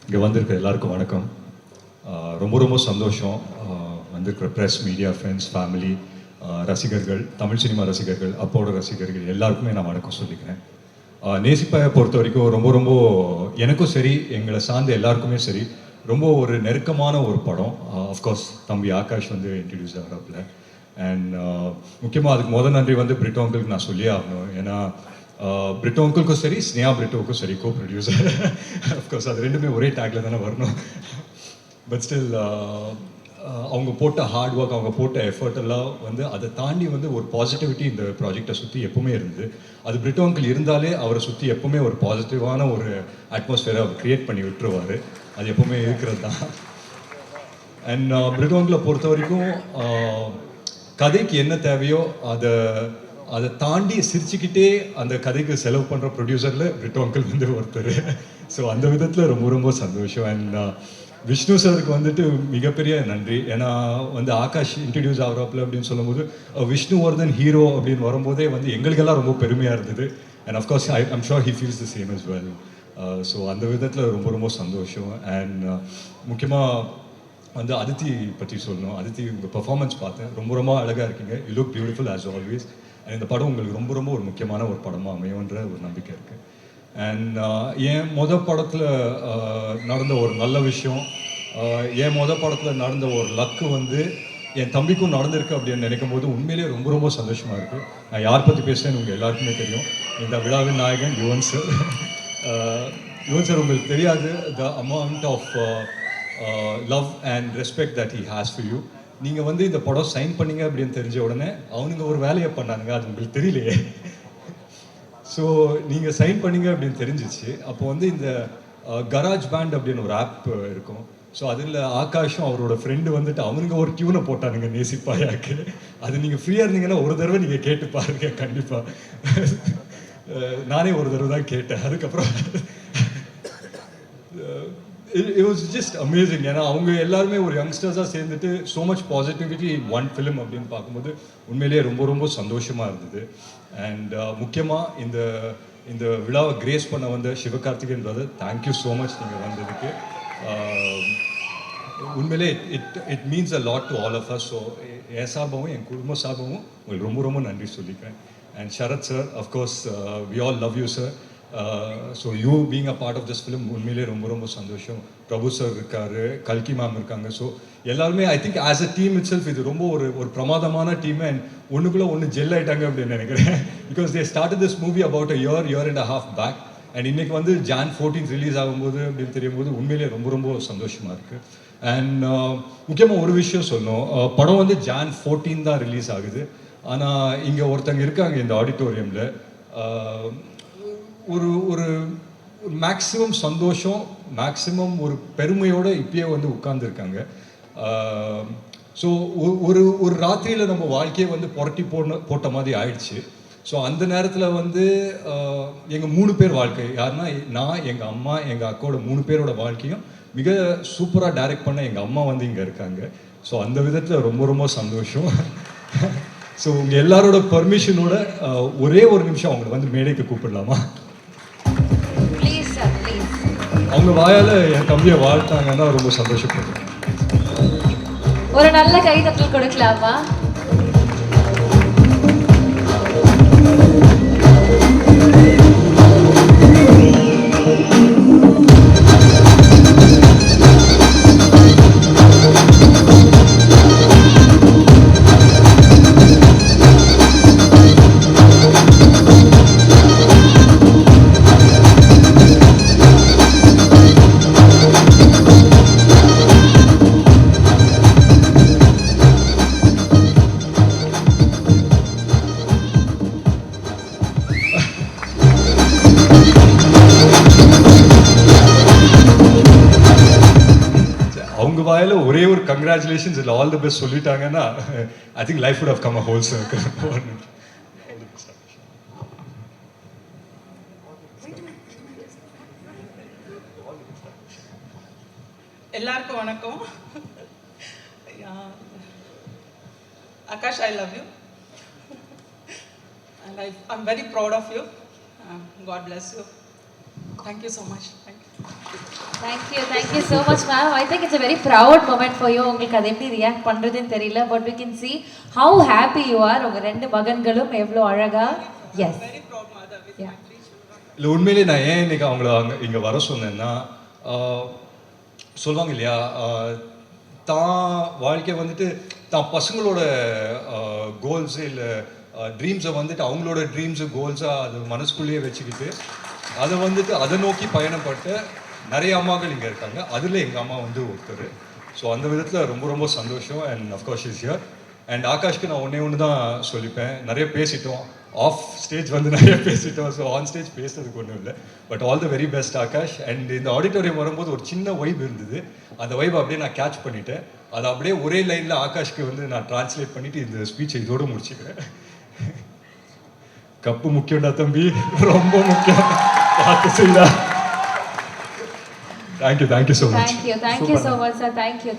இங்கே வந்திருக்க எல்லாருக்கும் வணக்கம். ரொம்ப ரொம்ப சந்தோஷம். வந்திருக்கிற ப்ரெஸ், மீடியா, ஃப்ரெண்ட்ஸ், ஃபேமிலி, ரசிகர்கள், தமிழ் சினிமா ரசிகர்கள், அப்போட ரசிகர்கள் எல்லாருக்குமே நான் வணக்கம் சொல்லிக்கிறேன். நேசிப்பாயை பொறுத்த வரைக்கும் ரொம்ப ரொம்ப எனக்கும் சரி, எங்களை சார்ந்த எல்லாருக்குமே சரி, ரொம்ப ஒரு நெருக்கமான ஒரு படம். அஃப்கோர்ஸ் தம்பி ஆகாஷ் வந்து இன்ட்ரடியூஸ் ஆகிறாப்புல. அண்ட் முக்கியமாக அதுக்கு நன்றி வந்து பிரிட்டோ அங்கிளுக்கு நான் சொல்லியே ஆகணும். ஏன்னா பிரிட்டோ அங்கிளுக்கும் சரி, ஸ்னேஹா பிரிட்டோவுக்கும் சரி, கோ ப்ரொடியூசர். அஃப்கோர்ஸ் அது ரெண்டுமே ஒரே டேக்கில் தானே வரணும். பட் ஸ்டில் அவங்க போட்ட ஹார்ட் ஒர்க், அவங்க போட்ட எஃபர்ட் எல்லாம் வந்து அதை தாண்டி வந்து ஒரு பாசிட்டிவிட்டி இந்த ப்ராஜெக்டை சுற்றி எப்பவுமே இருந்தது. அது பிரிட்டோ அங்கிள் இருந்தாலே அவரை சுற்றி எப்பவுமே ஒரு பாசிட்டிவான ஒரு அட்மாஸ்ஃபியரை அவர் க்ரியேட் பண்ணி விட்டுருவார். அது எப்பவுமே இருக்கிறது தான். அண்ட் பிரிட்டோ அங்கிளை பொறுத்த வரைக்கும் கதைக்கு என்ன தேவையோ அதை தாண்டி சிரிச்சுக்கிட்டே அந்த கதைக்கு செலவு பண்ணுற ப்ரொடியூசரில் பிரிட்டோ அங்கிள் வந்து ஒருத்தர். ஸோ அந்த விதத்தில் ரொம்ப ரொம்ப சந்தோஷம். அண்ட் விஷ்ணு சாருக்கு வந்துட்டு மிகப்பெரிய நன்றி. ஏன்னா வந்து ஆகாஷ் இன்ட்ரடியூஸ் ஆகிறாப்புல அப்படின்னு சொல்லும்போது விஷ்ணுவர்தன் ஹீரோ அப்படின்னு வரும்போதே வந்து எங்களுக்கெல்லாம் ரொம்ப பெருமையாக இருந்தது. And of course I'm sure he feels the same as well. So அந்த விதத்தில் ரொம்ப ரொம்ப சந்தோஷம். அண்ட் முக்கியமாக வந்து அதித்தி பற்றி சொல்லணும். அதித்தி உங்கள் பர்ஃபார்மன்ஸ் பார்த்தேன், ரொம்ப ரொம்ப அழகாக இருக்கீங்க. You look beautiful as always. And இந்த படம் உங்களுக்கு ரொம்ப ரொம்ப ஒரு முக்கியமான ஒரு படமாக அமையுன்ற ஒரு நம்பிக்கை இருக்குது. அண்ட் என் படத்தில் நடந்த ஒரு நல்ல விஷயம், என் படத்தில் நடந்த ஒரு லக்கு வந்து என் தம்பிக்கும் நடந்திருக்கு அப்படின்னு நினைக்கும் போது உண்மையிலேயே ரொம்ப ரொம்ப சந்தோஷமாக இருக்குது. நான் யார் பற்றி பேசுகிறேன்னு உங்கள் எல்லாருக்குமே தெரியும். இந்த விழாவின் நாயகன் யுவன் சார். யுவன் சார் உங்களுக்கு தெரியாது the amount of love and respect that he has for you. நீங்கள் வந்து இந்த படம் சைன் பண்ணீங்க அப்படின்னு தெரிஞ்ச உடனே அவனுங்க ஒரு வேலையை பண்ணானுங்க, அது உங்களுக்கு தெரியலையே. ஸோ நீங்கள் சைன் பண்ணீங்க அப்படின்னு தெரிஞ்சிச்சு. அப்போ வந்து இந்த கராஜ் பேண்ட் அப்படின்னு ஒரு ஆப் இருக்கும். ஸோ அதில் ஆகாஷும் அவரோட ஃப்ரெண்டு வந்துட்டு அவனுங்க ஒரு டியூனை போட்டானுங்க நேசிப்பாயாக்கு. அது நீங்கள் ஃப்ரீயாக இருந்தீங்கன்னா ஒரு தடவை நீங்கள் கேட்டு பாருங்க. கண்டிப்பாக நானே ஒரு தடவை தான் கேட்டேன். அதுக்கப்புறம் it was just amazing. ஏன்னா அவங்க எல்லாருமே ஒரு யங்ஸ்டர்ஸாக சேர்ந்துட்டு so much positivity in one film அப்படின்னு பார்க்கும்போது உண்மையிலேயே ரொம்ப ரொம்ப சந்தோஷமாக இருந்தது. அண்ட் முக்கியமாக இந்த விழாவை கிரேஸ் பண்ண வந்த Sivakarthikeyan brother, thank you so much நீங்கள் வந்ததுக்கு. உண்மையிலே it means a lot to all of us. So என் சார்பாகவும் என் குடும்ப சார்பாகவும் உங்களுக்கு ரொம்ப ரொம்ப நன்றி சொல்லிக்கிறேன். And Sharath sir, of course we all love you sir. So you being a part of this film உண்மையிலே ரொம்ப ரொம்ப சந்தோஷம். பிரபு சார் இருக்காரு, கல்கி மேம் இருக்காங்க. ஸோ எல்லாருமே I think as a team it self இது ரொம்ப ஒரு பிரமாதமான டீம். அண்ட் ஒன்றுக்குள்ளே ஒன்று ஜெல் ஆகிட்டாங்க அப்படின்னு நினைக்கிறேன். Because they started this movie about a year and a half back. அண்ட் இன்னைக்கு வந்து Jan 14 ரிலீஸ் ஆகும்போது அப்படின்னு தெரியும் போது உண்மையிலே ரொம்ப ரொம்ப சந்தோஷமாக இருக்குது. அண்ட் முக்கியமாக ஒரு விஷயம் சொல்லணும், படம் வந்து Jan 14 தான் ரிலீஸ் ஆகுது. ஆனால் இங்கே ஒருத்தங்க இருக்காங்க இந்த ஆடிட்டோரியமில், ஒரு ஒரு மேக்ஸிமம் சந்தோஷம், மேக்ஸிமம் ஒரு பெருமையோடு இப்பயே வந்து உட்கார்ந்துருக்காங்க. ஸோ ஒரு ராத்திரியில் நம்ம வாழ்க்கையை வந்து புரட்டி போட்ட மாதிரி ஆயிடுச்சு. ஸோ அந்த நேரத்தில் வந்து எங்கள் 3 பேர் வாழ்க்கை, யாருன்னா நான், எங்கள் அம்மா, எங்கள் அக்காவோட 3 பேரோட வாழ்க்கையும் மிக சூப்பராக டைரக்ட் பண்ண எங்கள் அம்மா வந்து இங்கே இருக்காங்க. ஸோ அந்த விதத்தில் ரொம்ப ரொம்ப சந்தோஷம். ஸோ உங்கள் எல்லாரோட பர்மிஷனோட ஒரே ஒரு நிமிஷம் அவங்களை வந்து மேடைக்கு கூப்பிடலாமா? அவங்க வாயால் என் தம்பியை வாழ்த்தாங்கன்னா ரொம்ப சந்தோஷப்படுறேன். ஒரு நல்ல கைதட்டல் கொடுக்கலாமா? அவங்க வாயில ஒரே ஒரு கங்க்ராச்சுலேஷன்ஸ் இல்லை ஆல் தி பெஸ்ட் சொல்லிட்டாங்கன்னா I think life would have come a whole circle. எல்லாருக்கும் வணக்கம். Akash, I love you and I'm very proud of you. God bless you. Thank you so much. Thank you. Thank you so much, ma'am. I think it's a very proud moment for you. உங்களுக்கு அது எப்படி react பண்றதுன்னு தெரியல, but we can see how happy you are. உங்க ரெண்டு மகன்களும் எவ்வளவு அழகா. Yes. Very proud mother with Yeah. my 3 children. இல்லை உண்மையிலே நான் ஏன் இன்னைக்கு அவங்கள இங்கே வர சொன்னேன்னா சொல்லுவாங்க இல்லையா, தான் வாழ்க்கை வந்துட்டு தான் பசங்களோட கோல்ஸு இல்லை ட்ரீம்ஸை வந்துட்டு அவங்களோட ட்ரீம்ஸு கோல்ஸாக அது மனசுக்குள்ளேயே வச்சுக்கிட்டு அதை வந்துட்டு அதை நோக்கி பயணப்பட்டு நிறைய அம்மாக்கள் இங்கே இருக்காங்க. அதில் எங்கள் அம்மா வந்து ஒருத்தர். ஸோ அந்த விதத்தில் ரொம்ப ரொம்ப சந்தோஷம். And of course is here. And ஆகாஷ்க்கு நான் ஒன்று தான் சொல்லிப்பேன், நிறைய பேசிட்டோம், ஆஃப் ஸ்டேஜ் வந்து நிறைய பேசிட்டோம். ஸோ ஆன் ஸ்டேஜ் பேசுறதுக்கு ஒன்றும் இல்லை. But all the very best Akash. And இந்த ஆடிட்டோரியம் வரும்போது ஒரு சின்ன வைப் இருந்தது, அந்த வைப் அப்படியே நான் கேட்ச் பண்ணிட்டேன். அதை அப்படியே ஒரே லைனில் ஆகாஷ்க்கு வந்து நான் டிரான்ஸ்லேட் பண்ணிவிட்டு இந்த ஸ்பீச்சை இதோடு முடிச்சுக்கிறேன். கப்பு முக்கியம்டா தம்பி, ரொம்ப முக்கியம், பார்த்து செய்யலா. Thank you so much. Thank you so much, sir. Thank you.